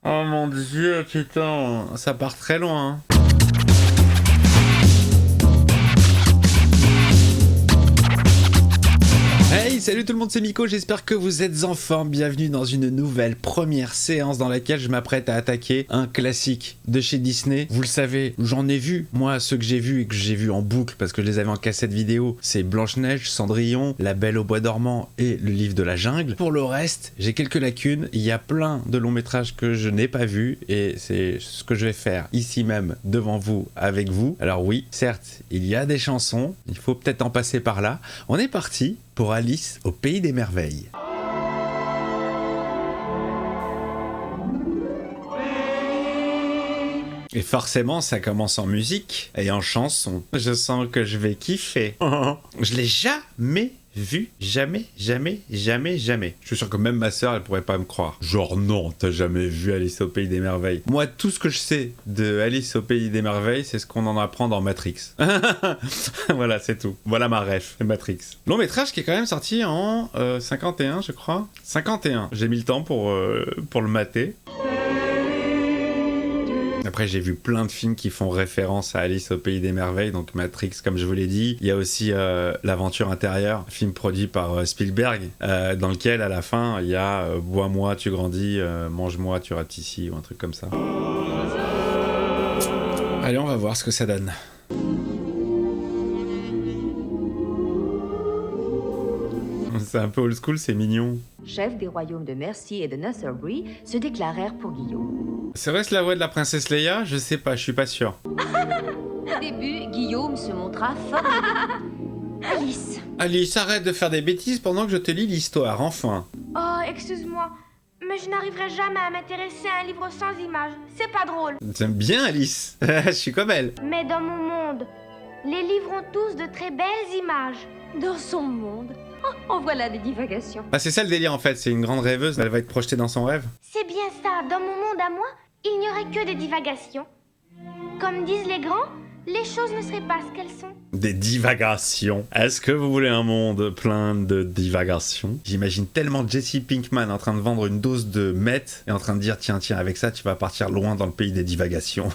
Oh mon dieu, putain, ça part très loin. Hein. Hey, salut tout le monde, c'est Miko, j'espère que vous êtes en forme. Bienvenue dans une nouvelle première séance dans laquelle je m'apprête à attaquer un classique de chez Disney. Vous le savez, j'en ai vu, moi, ceux que j'ai vus et que j'ai vus en boucle parce que je les avais en cassette vidéo, c'est Blanche-Neige, Cendrillon, La Belle au Bois dormant et Le Livre de la Jungle. Pour le reste, j'ai quelques lacunes, il y a plein de longs métrages que je n'ai pas vus et c'est ce que je vais faire ici même devant vous, avec vous. Alors oui, certes, il y a des chansons, il faut peut-être en passer par là. On est parti pour Alice au Pays des Merveilles. Et forcément, ça commence en musique et en chanson. Je sens que je vais kiffer. Je l'ai jamais vu. Jamais. Je suis sûr que même ma sœur, elle pourrait pas me croire. Genre non, t'as jamais vu Alice au Pays des Merveilles. Moi, tout ce que je sais de Alice au Pays des Merveilles, c'est ce qu'on en apprend dans Matrix. Voilà, c'est tout. Voilà ma ref, Matrix. Long métrage qui est quand même sorti en 51, je crois. 51. J'ai mis le temps pour le mater. Après, j'ai vu plein de films qui font référence à Alice au Pays des Merveilles, donc Matrix, comme je vous l'ai dit. Il y a aussi L'Aventure intérieure, film produit par Spielberg, dans lequel, à la fin, il y a Bois-moi, tu grandis, mange-moi, tu rapetissis, ou un truc comme ça. Allez, on va voir ce que ça donne. C'est un peu old school, c'est mignon. Chefs des royaumes de Mercie et de Netherbury se déclarèrent pour Guillaume. Serait-ce la voix de la princesse Leia? Je sais pas, je suis pas sûr. Au début, Guillaume se montra formidable. Alice. Alice, arrête de faire des bêtises pendant que je te lis l'histoire, enfin. Oh, excuse-moi, mais je n'arriverai jamais à m'intéresser à un livre sans images. C'est pas drôle. J'aime bien Alice, je suis comme elle. Mais dans mon monde, les livres ont tous de très belles images. Dans son monde. Oh, en voilà des divagations. Ah, c'est ça le délire en fait, c'est une grande rêveuse, elle va être projetée dans son rêve. C'est bien ça, dans mon monde à moi, il n'y aurait que des divagations. Comme disent les grands, les choses ne seraient pas ce qu'elles sont. Des divagations. Est-ce que vous voulez un monde plein de divagations? J'imagine tellement Jesse Pinkman en train de vendre une dose de meth et en train de dire tiens, avec ça tu vas partir loin dans le pays des divagations.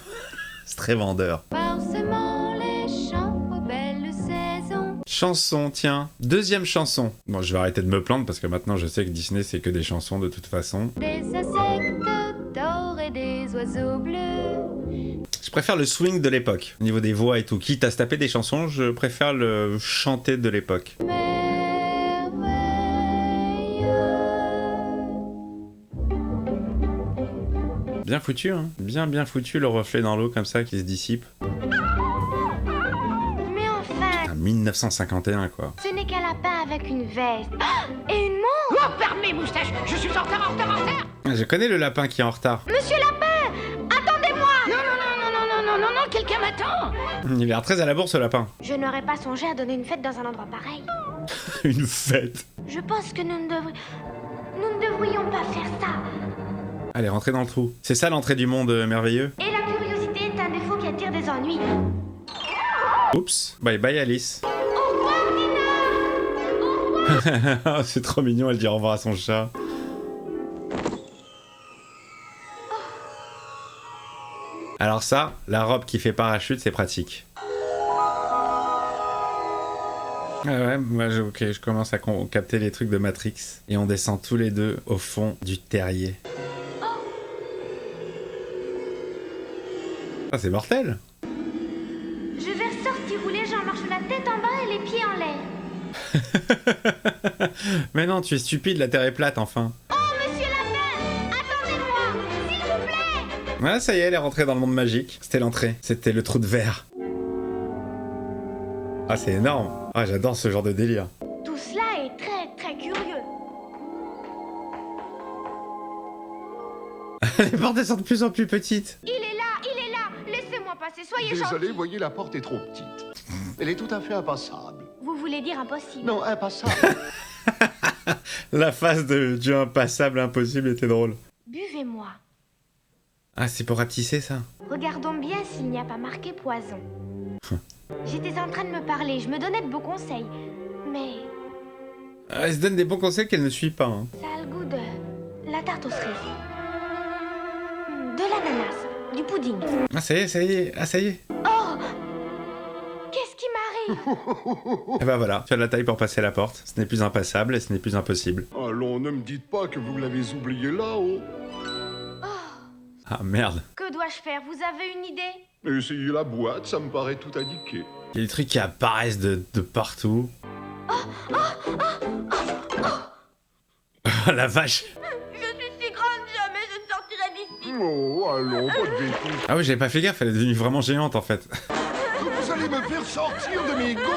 C'est très vendeur. Forcément les champs aux belles saisons. Chanson, tiens. Deuxième chanson. Bon, je vais arrêter de me plaindre parce que maintenant je sais que Disney c'est que des chansons de toute façon. Des insectes d'or et des oiseaux bleus. Je préfère le swing de l'époque. Au niveau des voix et tout. Quitte à se taper des chansons, je préfère le chanter de l'époque. Merveilleux. Bien foutu, hein. Bien foutu le reflet dans l'eau comme ça qui se dissipe. Mais enfin, Putain, 1951 quoi. ce n'est qu'un lapin avec une veste. Ah, et une montre. Oh, fermez, moustache! Je suis en retard! Je connais le lapin qui est en retard. Monsieur Lapin, attendez-moi. Non, quelqu'un m'attend! Il a l'air très à la bourse ce lapin. Je n'aurais pas songé à donner une fête dans un endroit pareil. Une fête. Je pense que nous ne devrions pas faire ça. Allez, rentrez dans le trou. C'est ça l'entrée du monde merveilleux. Et la curiosité est un défaut qui attire des ennuis. Oups. Bye bye Alice. Au revoir, Nina. C'est trop mignon, elle dit au revoir à son chat. Alors ça, la robe qui fait parachute, c'est pratique. Ah ouais, moi je commence à capter les trucs de Matrix. Et on descend tous les deux au fond du terrier. Ah, c'est mortel. Je vais ressortir rouler, j'en marche la tête en bas et les pieds en l'air. Mais non, tu es stupide, la terre est plate enfin. Oh, monsieur Lapin, attendez-moi, s'il vous plaît. Voilà, ça y est, elle est rentrée dans le monde magique. C'était l'entrée, c'était le trou de verre. Ah, c'est énorme. Ah, j'adore ce genre de délire. Tout cela est très curieux. Les portes sont de plus en plus petites. Il est là. Laissez-moi passer, soyez Désolé, gentil. voyez, la porte est trop petite. Elle est tout à fait impassable. Vous voulez dire impossible? Non, impassable. La face de Dieu impassable, impossible était drôle. Buvez-moi. Ah, c'est pour rapetisser ça. Regardons bien s'il n'y a pas marqué poison. J'étais en train de me parler, je me donnais de beaux conseils. Mais Elle se donne des bons conseils qu'elle ne suit pas. Hein. ça a le goût de la tarte aux cerises. De l'ananas, du pudding. Ah ça y est, ça y est, ah ça y est. Oh! Qu'est-ce qui m'arrive? Et bah voilà, tu as la taille pour passer la porte. Ce n'est plus impassable et ce n'est plus impossible. Allons, ne me dites pas que vous l'avez oublié là-haut. Ah merde. Que dois-je faire? Vous avez une idée? Essayez la boîte, ça me paraît tout indiqué. Il y a des trucs qui apparaissent de partout. Oh la vache. Je suis si grande, jamais je ne sortirai d'ici. Oh, allons, pas de bêtises. Ah oui, j'avais pas fait gaffe, elle est devenue vraiment géante en fait. Vous allez me faire sortir de mes gonds.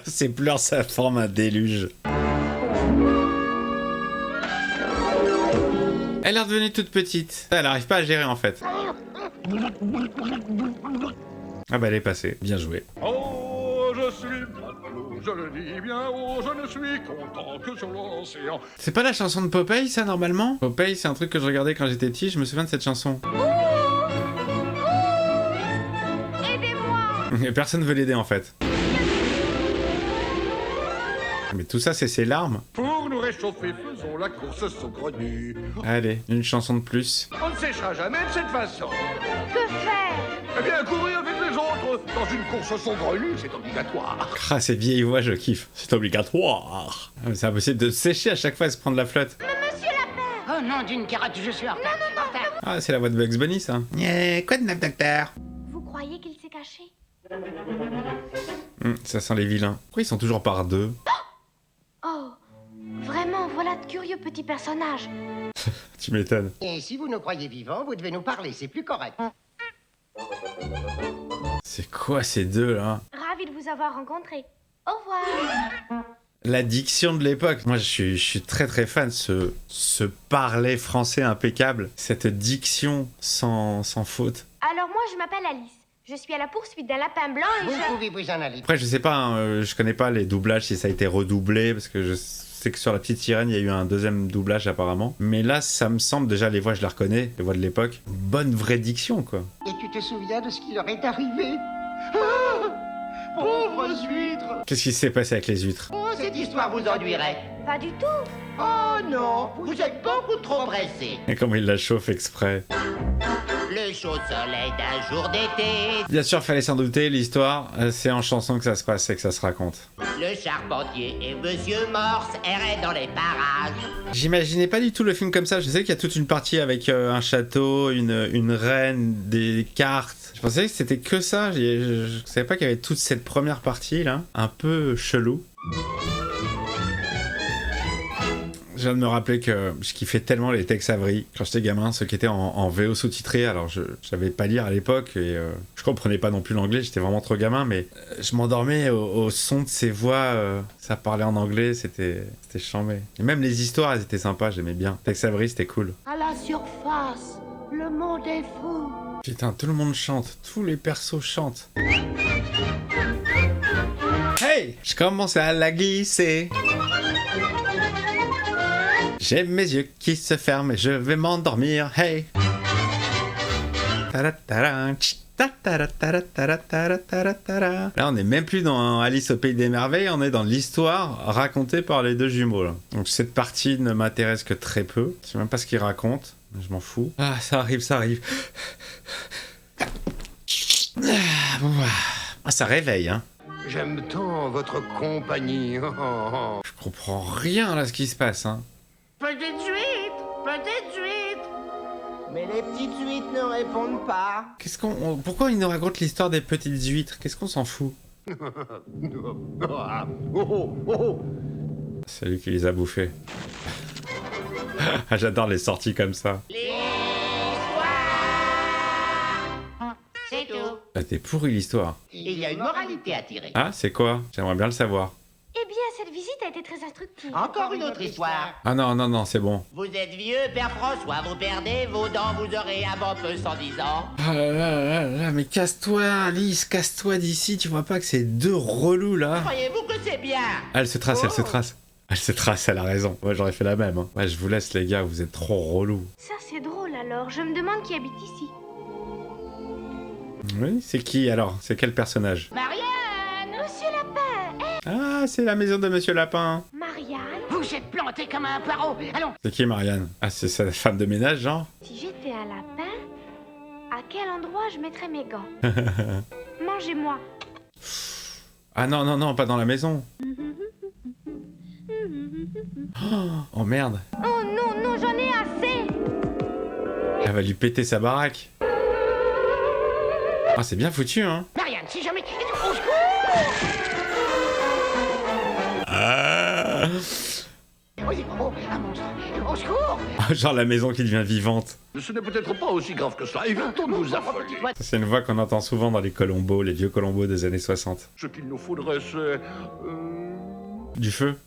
Ses pleurs, ça forme un déluge. Elle est redevenue toute petite. Elle arrive pas à gérer en fait. Ah bah elle est passée, bien joué. Oh, je suis matelot, je le dis bien haut, je ne suis content que sur l'océan. C'est pas la chanson de Popeye ça normalement? Popeye c'est un truc que je regardais quand j'étais petit, je me souviens de cette chanson. Aidez-moi! Et personne veut l'aider en fait. Mais tout ça c'est ses larmes. Pour nous réchauffer, faisons la course saugrenue. Allez, une chanson de plus. On ne séchera jamais de cette façon. Que faire? Eh bien, courir avec les autres dans une course saugrenue, c'est obligatoire. Ah ces vieilles voix je kiffe. C'est obligatoire. Ah, mais c'est impossible de sécher à chaque fois et se prendre la flotte. Monsieur Lapin! Oh non, d'une carotte, je suis en retard. En retard. Ah c'est la voix de Bugs Bunny ça. Quoi de neuf docteur? Vous croyez qu'il s'est caché? Ça sent les vilains. Pourquoi ils sont toujours par deux? Oh! Vraiment, voilà de curieux petits personnages. Tu m'étonnes. Et si vous nous croyez vivants, vous devez nous parler, c'est plus correct. C'est quoi ces deux là? Ravi de vous avoir rencontré. Au revoir. La diction de l'époque. Moi je suis très très fan de ce parler français impeccable. Cette diction sans faute. Alors moi, je m'appelle Alice. Je suis à la poursuite d'un lapin blanc et Vous je... pouvez vous en aller. Après je sais pas, hein, je connais pas les doublages si ça a été redoublé parce que je sais que sur La Petite Sirène il y a eu un deuxième doublage apparemment. Mais là ça me semble déjà les voix je les reconnais, les voix de l'époque. Bonne vraie diction quoi. Et tu te souviens de ce qui leur est arrivé? Ah, pauvres huîtres! Qu'est-ce qui s'est passé avec les huîtres? Oh, cette histoire vous ennuierait. Pas du tout. Oh non, vous êtes beaucoup trop pressés. Et comment il la chauffe exprès. Le chaud soleil d'un jour d'été, Bien sûr fallait s'en douter, l'histoire c'est en chanson que ça se passe et que ça se raconte. le charpentier et Monsieur Morse erraient dans les parages. J'imaginais pas du tout le film comme ça. Je sais qu'il y a toute une partie avec un château, une reine, des cartes. Je pensais que c'était que ça. Je savais pas qu'il y avait toute cette première partie là, un peu chelou. Je viens de me rappeler que je kiffais tellement les Tex Avery quand j'étais gamin, ceux qui étaient en VO sous-titré. Alors je savais pas lire à l'époque et je comprenais pas non plus l'anglais, j'étais vraiment trop gamin, mais je m'endormais au son de ces voix, ça parlait en anglais, c'était chambé. Et même les histoires, elles étaient sympas, j'aimais bien. Tex Avery, c'était cool. À la surface, le monde est fou. Putain, tout le monde chante, tous les persos chantent. Hey! Je commence à la glisser. J'ai mes yeux qui se ferment et je vais m'endormir, hey! Là, on n'est même plus dans Alice au Pays des Merveilles, on est dans l'histoire racontée par les deux jumeaux. Là. Donc cette partie ne m'intéresse que très peu. Je sais même pas ce qu'ils racontent, je m'en fous. Ah, ça arrive, ça arrive. Ah, ça réveille, hein. J'aime tant votre compagnie. Je comprends rien là, à ce qui se passe, hein. Petite huître. Mais les petites huîtres ne répondent pas. Pourquoi ils nous racontent l'histoire des petites huîtres? Qu'est-ce qu'on s'en fout? C'est lui qui les a bouffés. Ah, j'adore les sorties comme ça. C'est tout. Ah, t'es pourri l'histoire. Il y a une moralité à tirer. Ah, c'est quoi? J'aimerais bien le savoir. Eh bien, cette visite a été très instructive. Encore une autre histoire. Ah non, c'est bon. Vous êtes vieux, Père François, vous perdez vos dents, vous aurez avant peu 110 ans. Ah là, mais casse-toi, Alice, casse-toi d'ici, tu vois pas que c'est deux relous là? Croyez-vous que c'est bien? Ah, elle se trace, elle a raison. Ouais, j'aurais fait la même. Hein. Ouais, je vous laisse les gars, vous êtes trop relous. Ça, c'est drôle alors. Je me demande qui habite ici. Oui, c'est qui alors? C'est quel personnage? Marianne! Monsieur Lapin! Ah, c'est la maison de Monsieur Lapin. Marianne? Vous Vous êtes planté comme un poireau. Allons. C'est qui Marianne? Ah, c'est sa femme de ménage, genre? Si j'étais un lapin, à quel endroit je mettrais mes gants? Mangez-moi. Ah non, non, non, pas dans la maison. Oh merde. Oh non, non, j'en ai assez. Elle va lui péter sa baraque. Ah, c'est bien foutu, hein. Marianne, si jamais... Au secours. Ah. Oui, oh, un monstre. Au secours. Genre la maison qui devient vivante. Ce n'est peut-être pas aussi grave que ça. Évitons de nous affoler. Ça, c'est une voix qu'on entend souvent dans les Colombos, les vieux Colombos des années 60. Ce qu'il nous faudrait, c'est... Du feu.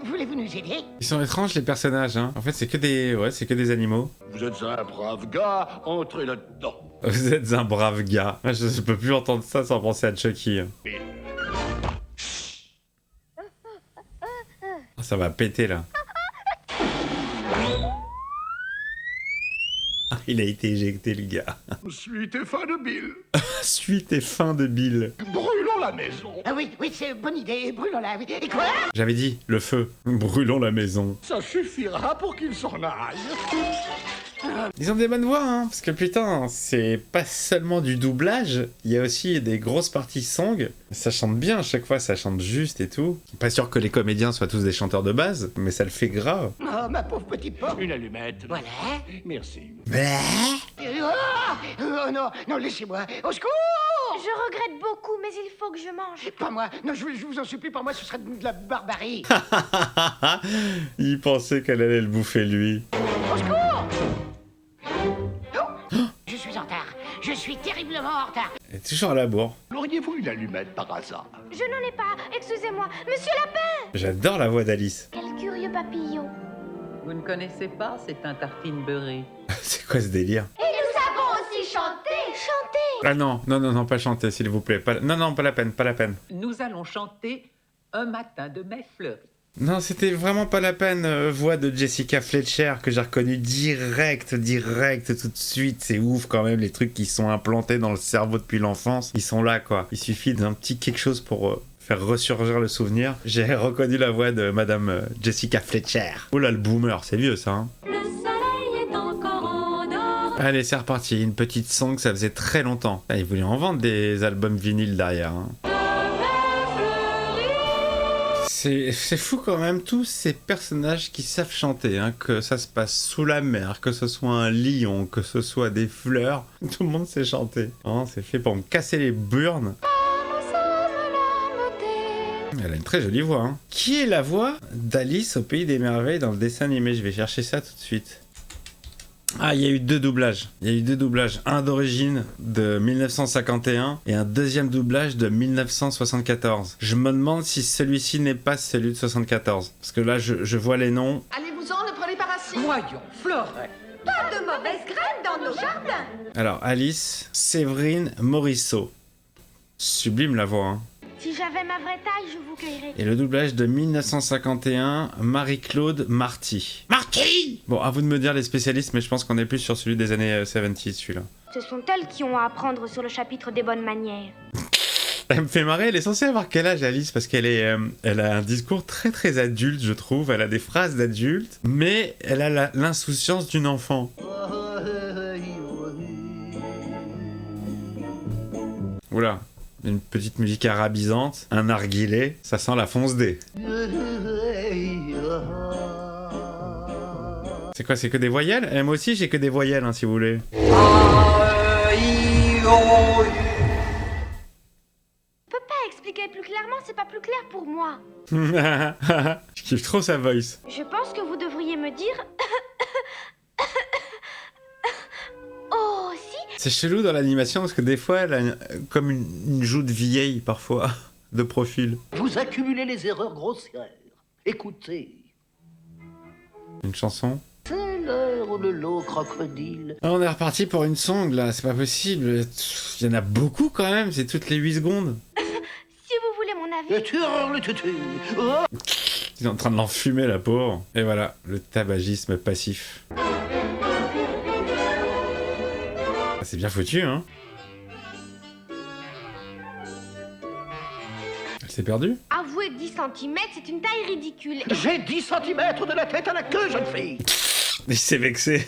Voulez-vous nous aider? Ils sont étranges, les personnages, hein. En fait, c'est que des... Ouais, c'est que des animaux. Vous êtes un brave gars, entrez là-dedans. Vous êtes un brave gars. Je peux plus entendre ça sans penser à Chucky. Ah, ça va péter, là. Ah, il a été éjecté, le gars. Suite et fin de Bill. Suite et fin de Bill. Brûlons la maison. Ah oui, oui, c'est une bonne idée. Brûlons-la. Oui. Et quoi? J'avais dit, le feu. Brûlons la maison. Ça suffira pour qu'il s'en aille. Ils ont des bonnes voix, hein, parce que putain, c'est pas seulement du doublage, il y a aussi des grosses parties song. Ça chante bien à chaque fois, ça chante juste et tout. Pas sûr que les comédiens soient tous des chanteurs de base, mais ça le fait grave. Oh, ma pauvre petite porte. Une allumette. Voilà. Merci. Oh non, non, laissez-moi. Au secours. Je regrette beaucoup, mais il faut que je mange. Pas moi. Non, je vous en supplie, pas moi, ce serait de la barbarie. Il pensait qu'elle allait le bouffer lui. Au secours. Oh, je suis en retard. Je suis terriblement en retard. Elle est toujours à la bourre. Auriez-vous une allumette par hasard? Je n'en ai pas. Excusez-moi. Monsieur Lapin! J'adore la voix d'Alice. Quel curieux papillon. Vous ne connaissez pas, c'est un tartine beurré. C'est quoi ce délire? Et nous avons aussi chanté. Chanté. Ah non, non, non, non, pas chanter s'il vous plaît. Pas... Non, non, pas la peine, pas la peine. Nous allons chanter Un matin de mai fleuri. Non, c'était vraiment pas la peine. Voix de Jessica Fletcher que j'ai reconnue direct tout de suite. C'est ouf quand même, les trucs qui sont implantés dans le cerveau depuis l'enfance. Ils sont là, quoi. Il suffit d'un petit quelque chose pour faire ressurgir le souvenir. J'ai reconnu la voix de Madame Jessica Fletcher. Oh là, le boomer, c'est vieux ça, hein. Le soleil est encore endormi. Allez, c'est reparti. Une petite song, ça faisait très longtemps. Ah, ils voulaient en vendre des albums vinyles derrière, hein. C'est fou quand même, tous ces personnages qui savent chanter, hein, que ça se passe sous la mer, que ce soit un lion, que ce soit des fleurs, tout le monde sait chanter. Hein, c'est fait pour me casser les burnes. Elle a une très jolie voix. Hein. Qui est la voix d'Alice au Pays des Merveilles dans le dessin animé? Je vais chercher ça tout de suite. Ah, il y a eu deux doublages. Il y a eu deux doublages. Un d'origine de 1951 et un deuxième doublage de 1974. Je me demande si celui-ci n'est pas celui de 74. Parce que là, je vois les noms. Allez-vous-en, ne prenez pas racine. Voyons, Florette. Pas de mauvaises graines dans nos jardins. Alors, Alice, Séverine Morisseau. Sublime la voix, hein. Si j'avais ma vraie taille, je vous cueillerais. Et le doublage de 1951, Marie-Claude Marty. Marty! Bon, à vous de me dire les spécialistes, mais je pense qu'on est plus sur celui des années 70, celui-là. Ce sont elles qui ont à apprendre sur le chapitre des bonnes manières. Elle me fait marrer, elle est censée avoir quel âge, Alice? Parce qu'elle elle a un discours très très adulte, je trouve. Elle a des phrases d'adulte, mais elle a l'insouciance d'une enfant. Oula, une petite musique arabisante, un narguilé, ça sent la fonce D. C'est quoi, c'est que des voyelles? Moi aussi j'ai que des voyelles, hein, si vous voulez. Expliquer plus clairement, c'est pas plus clair pour moi. Je kiffe trop sa voice. Je pense que vous devriez me dire... oh, si. C'est chelou dans l'animation parce que des fois elle a comme une joue de vieille parfois, de profil. Vous accumulez les erreurs grossières. Écoutez. Une chanson. C'est l'heure où le lot crocodile. On est reparti pour une song là, c'est pas possible. Il y en a beaucoup quand même, c'est toutes les 8 secondes. Si vous voulez mon avis... Le tueur, le tutu. Oh. Il est en train de l'enfumer la pauvre. Et voilà, le tabagisme passif. Ah, c'est bien foutu, hein. Elle s'est perdue? Avouez que 10 cm, c'est une taille ridicule. J'ai 10 cm de la tête à la queue, jeune fille. Mais c'est vexé.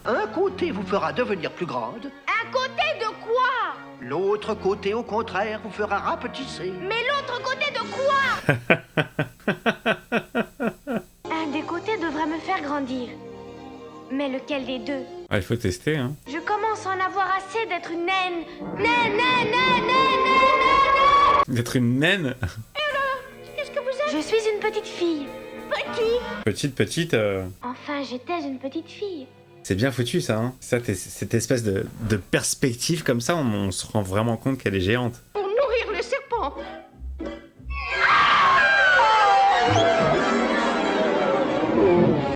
Un côté vous fera devenir plus grande, Un côté de quoi? l'autre côté, au contraire, vous fera rapetisser. Mais l'autre côté de quoi? Un des côtés devrait me faire grandir. Mais lequel des deux? Ah, il faut tester, hein. Je commence à en avoir assez d'être une naine. Naine. D'être une naine. Qu'est-ce que vous êtes? Je suis une petite fille. Petite. Enfin, j'étais une petite fille. C'est bien foutu, ça, hein. Ça, cette espèce de perspective comme ça, on se rend vraiment compte qu'elle est géante. Pour nourrir les serpents.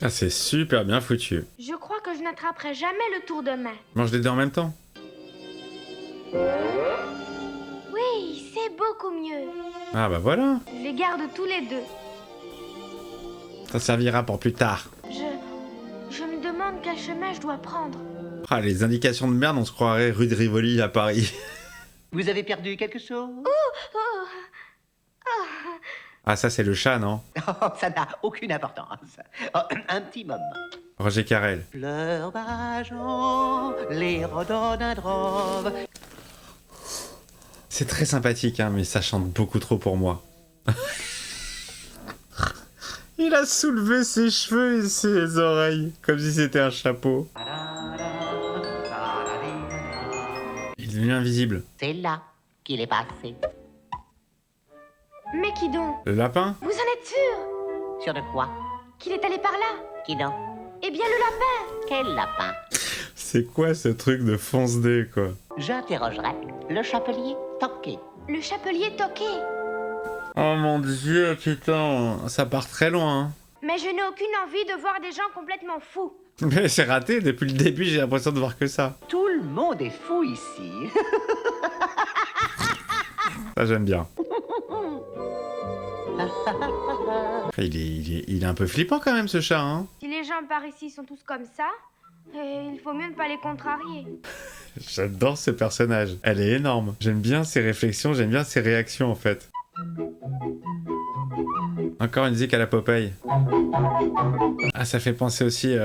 Ah, c'est super bien foutu. Je crois que je n'attraperai jamais le tour de main. Mange les deux en même temps. Oui, c'est beaucoup mieux. Ah bah voilà. Je les garde tous les deux. Ça servira pour plus tard. Je me demande quel chemin je dois prendre. Ah, les indications de merde, on se croirait rue de Rivoli à Paris. Vous avez perdu quelque chose? Ah, ça, c'est le chat, non? Oh, ça n'a aucune importance. Oh, un petit moment. Roger Carrel. Fleurs d'argent, les rhododendrons. C'est très sympathique, hein, mais ça chante beaucoup trop pour moi. Il a soulevé ses cheveux et ses oreilles, comme si c'était un chapeau. Il est devenu invisible. C'est là qu'il est passé. Mais qui donc? Le lapin? Vous en êtes sûr? Sûr de quoi? Qu'il est allé par là? Qui donc? Eh bien, le lapin! Quel lapin? C'est quoi ce truc de fonce-dé, quoi? J'interrogerai le chapelier Toqué. Le chapelier toqué. Oh mon dieu, putain, ça part très loin, hein. Mais je n'ai aucune envie de voir des gens complètement fous. Mais c'est raté, depuis le début, j'ai l'impression de voir que ça. Tout le monde est fou ici. Ça, j'aime bien. Il est un peu flippant quand même, ce chat, hein. Si les gens par ici sont tous comme ça, il faut mieux ne pas les contrarier. J'adore ce personnage. Elle est énorme. J'aime bien ses réflexions, j'aime bien ses réactions, en fait. Encore une musique à la Popeye. Ah, ça fait penser aussi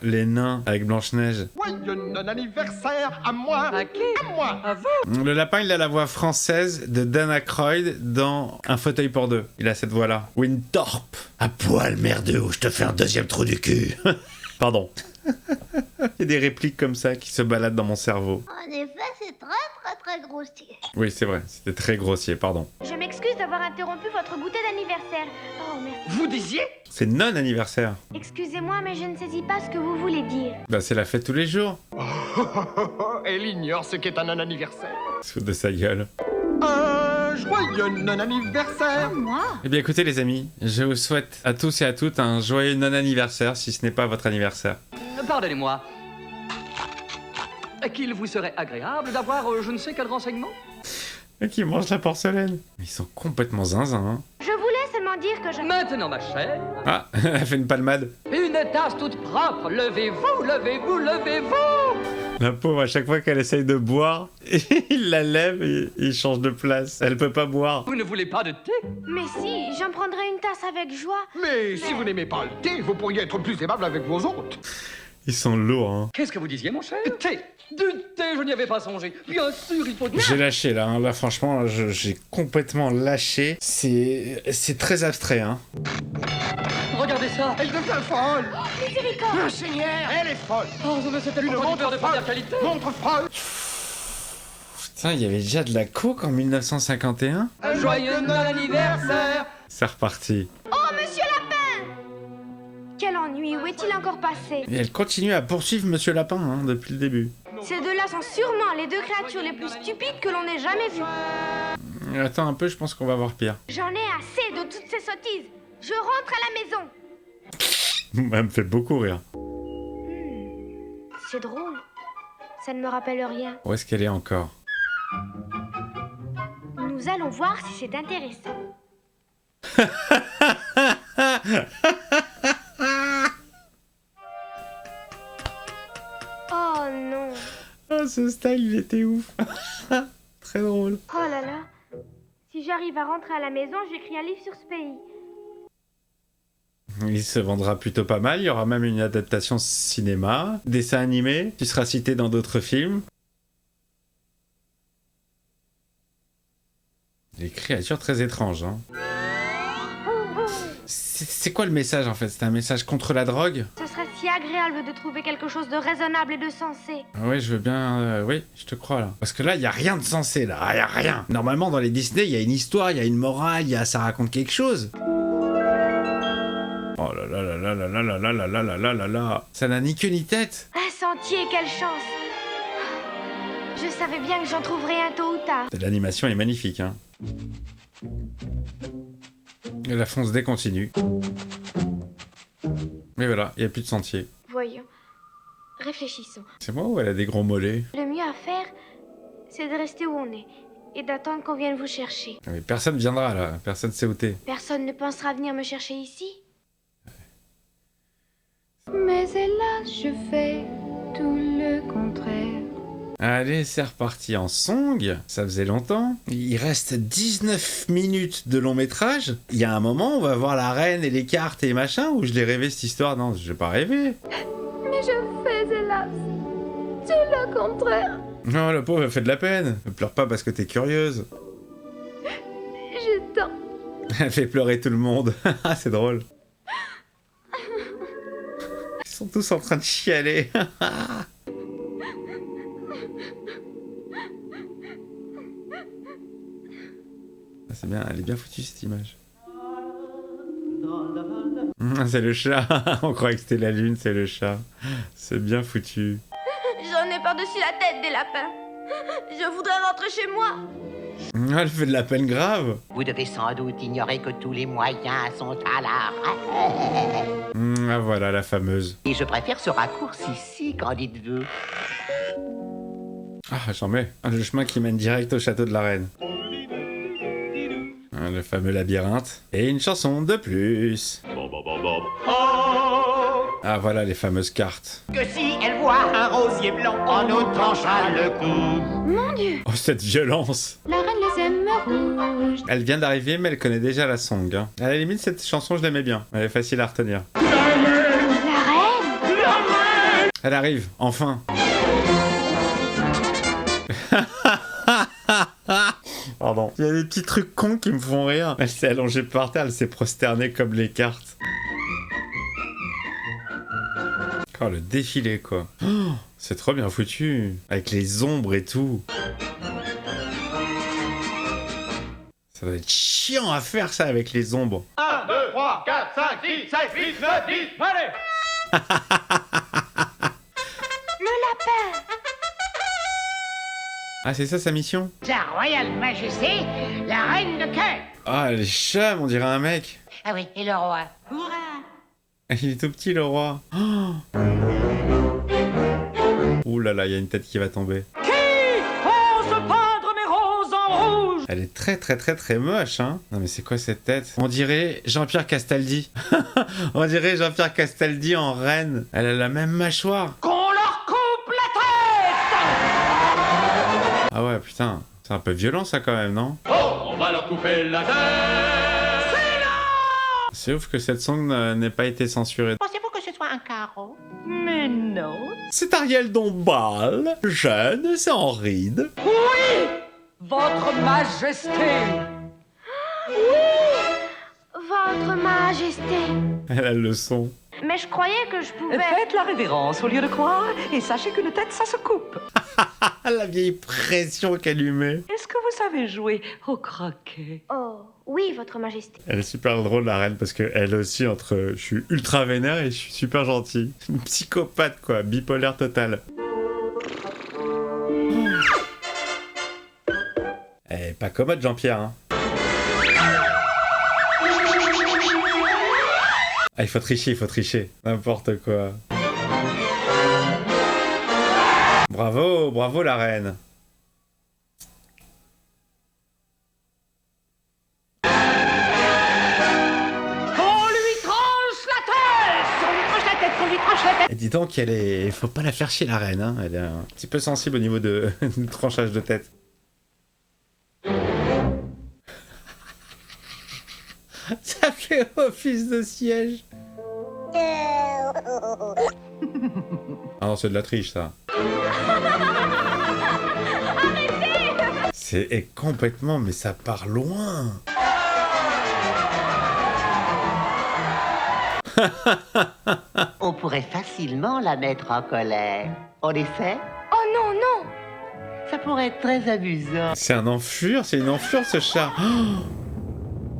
les nains avec Blanche-Neige. Joyeux anniversaire à moi. À qui? À moi. À vous? Le lapin, il a la voix française de Dan Aykroyd dans Un fauteuil pour deux. Il a cette voix-là. Winthorpe. À poil, merdeux, ou je te fais un deuxième trou du cul. Pardon. Il y a des répliques comme ça qui se baladent dans mon cerveau. En effet, c'est très grossier. Oui, c'est vrai. C'était très grossier, pardon. Je m'excuse d'avoir interrompu votre goûter d'anniversaire. Oh, merci. Vous disiez? C'est non-anniversaire. Excusez-moi, mais je ne saisis pas ce que vous voulez dire. Bah, c'est la fête tous les jours. Elle ignore ce qu'est un non-anniversaire. Sous de sa gueule. Un joyeux non-anniversaire. Moi? Eh bien, écoutez, les amis, je vous souhaite à tous et à toutes un joyeux non-anniversaire, si ce n'est pas votre anniversaire. Pardonnez-moi. Qu'il vous serait agréable d'avoir je ne sais quel renseignement? Et qui mange la porcelaine. Ils sont complètement zinzin, hein. Je voulais seulement dire que je... Maintenant, ma chère, Ah, elle fait une palmade. une tasse toute propre. Levez-vous, levez-vous, levez-vous. La pauvre, à chaque fois qu'elle essaye de boire, il la lève et il change de place. Elle peut pas boire. Vous ne voulez pas de thé? Mais si, j'en prendrai une tasse avec joie. Mais si vous n'aimez pas le thé, vous pourriez être plus aimable avec vos hôtes. Ils sont lourds, hein. Qu'est-ce que vous disiez, mon cher? Thé. Du thé, je n'y avais pas songé. Bien sûr, il faut... J'ai lâché, là. Hein. Là, franchement, j'ai complètement lâché. C'est très abstrait, hein. Regardez ça. Elle devient folle. Miséricorde! Le Seigneur, elle est folle. Oh, mais c'était Une le montre producteur de folle. première qualité. Montre folle. Putain, il y avait déjà de la coke en 1951. Un joyeux non-anniversaire. C'est reparti. Oh, monsieur Lapin! Quel ennui, où est-il encore passé? Et elle continue à poursuivre Monsieur Lapin, hein, depuis le début. Ces deux-là sont sûrement les deux créatures les plus stupides que l'on ait jamais vues. Attends un peu, je pense qu'on va voir pire. J'en ai assez de toutes ces sottises. Je rentre à la maison. Elle me fait beaucoup rire. C'est drôle. Ça ne me rappelle rien. Où est-ce qu'elle est encore? Nous allons voir si c'est intéressant. Oh non. Oh, ce style, il était ouf. Très drôle. Oh là là. Si j'arrive à rentrer à la maison, j'écris un livre sur ce pays. Il se vendra plutôt pas mal, il y aura même une adaptation cinéma, dessin animé, tu seras cité dans d'autres films. Des créatures très étranges, hein. C'est quoi le message en fait? C'est un message contre la drogue? Ce serait si agréable de trouver quelque chose de raisonnable et de sensé. Oui, je veux bien... oui, je te crois là. Parce que là, il y a rien de sensé là, il y a rien. Normalement, dans les Disney, il y a une histoire, il y a une morale, ça raconte quelque chose. Oh là là là là là là là là là là là là là là. Ça n'a ni queue ni tête. Un sentier, quelle chance! Je savais bien que j'en trouverais un tôt ou tard. L'animation est magnifique, hein. Et la fonce D continue. Mais voilà, il n'y a plus de sentier. Voyons. Réfléchissons. C'est moi ou elle a des gros mollets? Le mieux à faire, c'est de rester où on est et d'attendre qu'on vienne vous chercher. Mais personne viendra là, personne sait où t'es. Personne ne pensera venir me chercher ici. Mais hélas, je fais tout le contraire. Allez, c'est reparti en song. Ça faisait longtemps. Il reste 19 minutes de long métrage. Il y a un moment, on va voir la reine et les cartes et machin, où je l'ai rêvé cette histoire. Non, je vais pas rêver. Mais je fais hélas tout le contraire. Non, le pauvre, elle fait de la peine. Ne pleure pas parce que t'es curieuse. Je tends. Elle fait pleurer tout le monde. C'est drôle. Ils sont tous en train de chialer. C'est bien, elle est bien foutue cette image. C'est le chat. On croyait que c'était la lune, c'est le chat. C'est bien foutu. J'en ai par-dessus la tête des lapins. Je voudrais rentrer chez moi. Elle fait de la peine grave. Vous devez sans doute ignorer que tous les moyens sont à l'arrêt. Ah voilà la fameuse. Et je préfère ce raccourci-ci, qu'en dites-vous? Ah j'en mets. Le chemin qui mène direct au château de la reine. Le fameux labyrinthe. Et une chanson de plus. Ah voilà les fameuses cartes. Que si elle voit un rosier blanc, on nous tranchera le cou. Mon Dieu. Oh cette violence. La reine les aime rouges. Elle vient d'arriver mais elle connaît déjà la song. Hein. À la limite cette chanson je l'aimais bien. Elle est facile à retenir. La reine. Elle arrive, enfin. Pardon. Il y a des petits trucs cons qui me font rire. Elle s'est allongée par terre, elle s'est prosternée comme les cartes. Oh, le défilé, quoi. Oh, c'est trop bien foutu. Avec les ombres et tout. Ça doit être chiant à faire, ça, avec les ombres. 1, 2, 3, 4, 5, 6, 7, 8, 9, 10, allez! Le lapin. Ah, c'est ça sa mission? Sa royale majesté, la reine de cœur. Ah, les chats, on dirait un mec. Ah oui, et le roi. Il est tout petit, le roi. Oh. Ouh là là, il y a une tête qui va tomber. Qui ose peindre mes roses en rouge? Elle est très très très très moche, hein. Non mais c'est quoi cette tête? On dirait Jean-Pierre Castaldi. On dirait Jean-Pierre Castaldi en reine. Elle a la même mâchoire. Qu'on leur coupe la tête! Ah ouais, putain. C'est un peu violent ça quand même, non? Oh, on va leur couper la tête! C'est ouf que cette song n'ait pas été censurée. Pensez-vous que ce soit un carreau? Mais non. C'est Ariel Dombal, jeune, c'est en ride. Oui! Votre Majesté! Votre Majesté. Elle a le son. Mais je croyais que je pouvais... Faites la révérence au lieu de croire et sachez qu'une tête, ça se coupe. La vieille pression qu'elle lui met. Est-ce que vous savez jouer au croquet? Oh, oui, Votre Majesté. Elle est super drôle la reine parce que elle aussi entre je suis ultra vénère et je suis super gentil. Une psychopathe quoi, bipolaire totale. Elle est pas commode Jean-Pierre hein. Ah il faut tricher. N'importe quoi. Bravo, bravo la reine. Et dis donc qu'elle est... Faut pas la faire chier la reine, hein. Elle est un petit peu sensible au niveau de du tranchage de tête. Ça fait office de siège. Ah non, c'est de la triche, ça. C'est complètement, mais ça part loin. On pourrait facilement la mettre en colère. On essaie? Oh non, non! Ça pourrait être très amusant. C'est un enflure, c'est une enflure ce chat. Oh,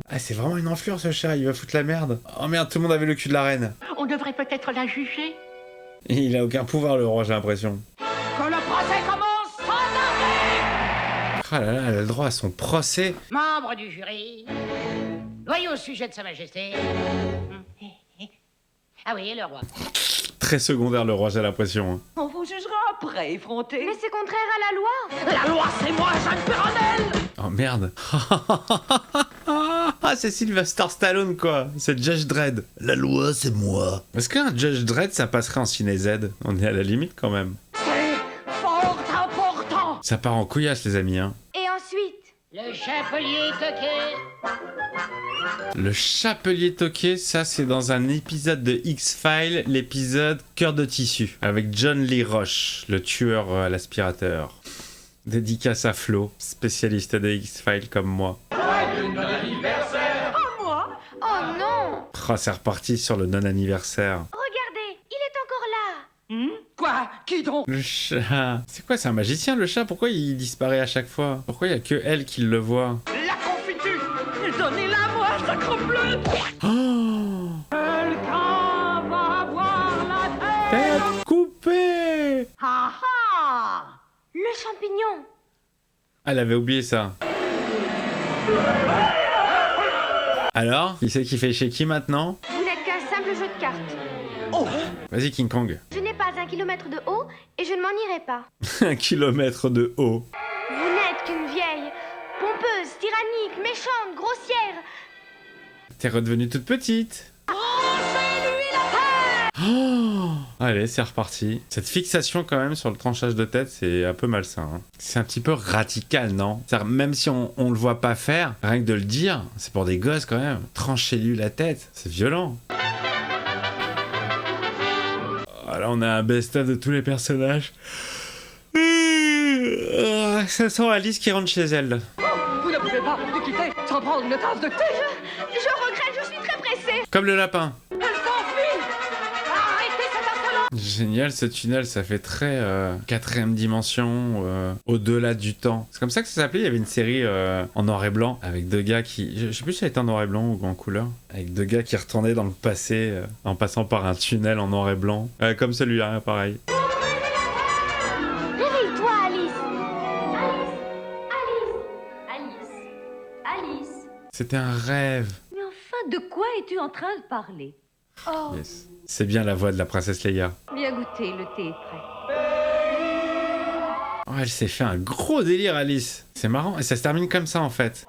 ah, c'est vraiment une enflure ce chat, il va foutre la merde. Oh merde, tout le monde avait le cul de la reine. On devrait peut-être la juger. Il a aucun pouvoir le roi, j'ai l'impression. Que le procès commence sans arrêt. Ah là là, elle a le droit à son procès. Membre du jury, voyons au sujet de Sa Majesté. Ah oui, le roi. Très secondaire le roi, j'ai l'impression. Hein. On vous jugera après, effronté. Mais c'est contraire à la loi. La loi, c'est moi, Jacques Perronel. Oh merde. Ah, c'est Sylvester Stallone quoi. C'est Judge Dredd. La loi, c'est moi. Est-ce qu'un Judge Dredd, ça passerait en ciné Z? On est à la limite quand même. C'est fort important. Ça part en couillasse les amis. Hein. Et ensuite, Le chapelier toqué. Le chapelier toqué, ça c'est dans un épisode de X-Files, l'épisode Cœur de tissu, avec John Lee Roche, le tueur à l'aspirateur. Dédicace à Flo, spécialiste de X-Files comme moi. oh non! Oh, c'est reparti sur le non-anniversaire. Regardez, il est encore là. Quoi? Qui donc? Le chat. C'est quoi, c'est un magicien le chat? Pourquoi il disparaît à chaque fois? Pourquoi il y a que elle qui le voit? La confiture. Donnez-la moi, sacrebleu. Oh, Quelqu'un va avoir la tête. tête coupée. Ah ah. Le champignon. Elle avait oublié ça. Alors, qui c'est qui fait chez qui maintenant? Vous n'êtes qu'un simple jeu de cartes. Vas-y King Kong. Je n'ai pas 1 kilomètre de haut et je ne m'en irai pas. 1 kilomètre de haut. Vous n'êtes qu'une vieille, pompeuse, tyrannique, méchante, grossière. T'es redevenue toute petite. Oh, allez, c'est reparti. Cette fixation quand même sur le tranchage de tête, c'est un peu malsain. Hein. C'est un petit peu radical, non? C'est-à-dire, même si on le voit pas faire, rien que de le dire, c'est pour des gosses quand même. Tranchez-lui la tête, c'est violent. Là, on a un best-of de tous les personnages. Ça sent Alice qui rentre chez elle. Vous ne pouvez pas nous quitter sans prendre une tasse de thé. Je regrette, je suis très pressée. Comme le lapin. Elle s'enfuit. Arrêtez cette insolence. Génial ce tunnel, ça fait très quatrième dimension, au-delà du temps. C'est comme ça que ça s'appelait, il y avait une série en noir et blanc, avec deux gars qui... Je sais plus si ça était en noir et blanc ou en couleur. Avec deux gars qui retournaient dans le passé en passant par un tunnel en noir et blanc. Comme celui-là, pareil. Réveille-toi, Alice. Alice. C'était un rêve. Mais enfin, de quoi es-tu en train de parler? Oh, Yes. C'est bien la voix de la princesse Leia. Bien goûté, le thé est prêt. Oh, elle s'est fait un gros délire, Alice. C'est marrant, et ça se termine comme ça en fait.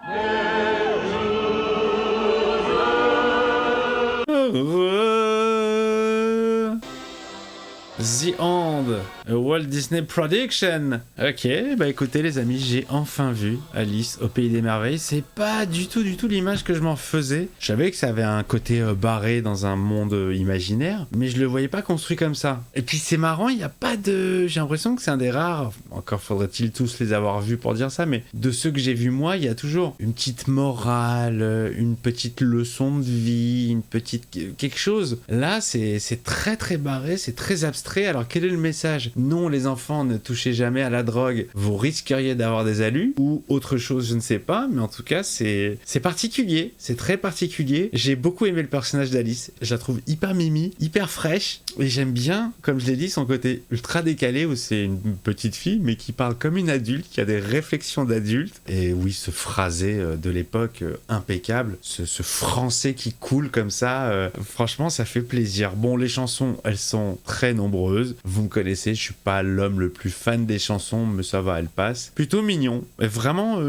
The Hand, a Walt Disney Production. Ok, bah écoutez les amis, j'ai enfin vu Alice au Pays des Merveilles. C'est pas du tout l'image que je m'en faisais. Je savais que ça avait un côté barré dans un monde imaginaire, mais je le voyais pas construit comme ça. Et puis c'est marrant, il y a pas de... J'ai l'impression que c'est un des rares, encore faudrait-il tous les avoir vus pour dire ça, mais de ceux que j'ai vus moi, il y a toujours une petite morale, une petite leçon de vie, une petite... quelque chose. Là, c'est très très barré, c'est très abstrait. Alors quel est le message? Non, les enfants, ne touchez jamais à la drogue, vous risqueriez d'avoir des alus, ou autre chose, je ne sais pas, mais en tout cas c'est particulier, c'est très particulier. J'ai beaucoup aimé le personnage d'Alice, je la trouve hyper mimi, hyper fraîche, et j'aime bien, comme je l'ai dit, son côté ultra décalé, où c'est une petite fille, mais qui parle comme une adulte, qui a des réflexions d'adulte, et oui, ce phrasé de l'époque impeccable, ce français qui coule comme ça, franchement ça fait plaisir. Bon, les chansons, elles sont très nombreuses, amoureuse. Vous me connaissez, je suis pas l'homme le plus fan des chansons, mais ça va, elle passe. Plutôt mignon. Et vraiment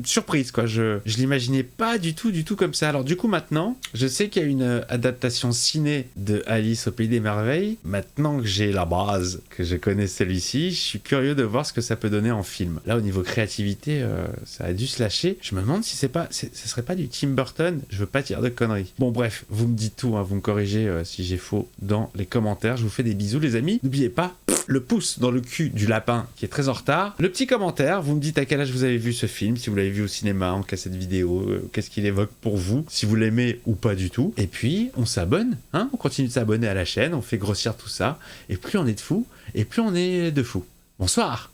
surprise, quoi. Je l'imaginais pas du tout comme ça. Alors du coup, maintenant, je sais qu'il y a une adaptation ciné de Alice au Pays des Merveilles. Maintenant que j'ai la base, que je connais celui-ci, je suis curieux de voir ce que ça peut donner en film. Là, au niveau créativité, ça a dû se lâcher. Je me demande si ce serait pas du Tim Burton. Je veux pas dire de conneries. Bon, bref, vous me dites tout, hein, vous me corrigez si j'ai faux dans les commentaires. Je vous fais des bisous, les amis. N'oubliez pas, le pouce dans le cul du lapin qui est très en retard. Le petit commentaire, vous me dites à quel âge vous avez vu ce film, si vous l'avez vu au cinéma, en cassette vidéo, qu'est-ce qu'il évoque pour vous, si vous l'aimez ou pas du tout. Et puis, on s'abonne, hein, on continue de s'abonner à la chaîne, on fait grossir tout ça. Et plus on est de fous, et plus on est de fous. Bonsoir.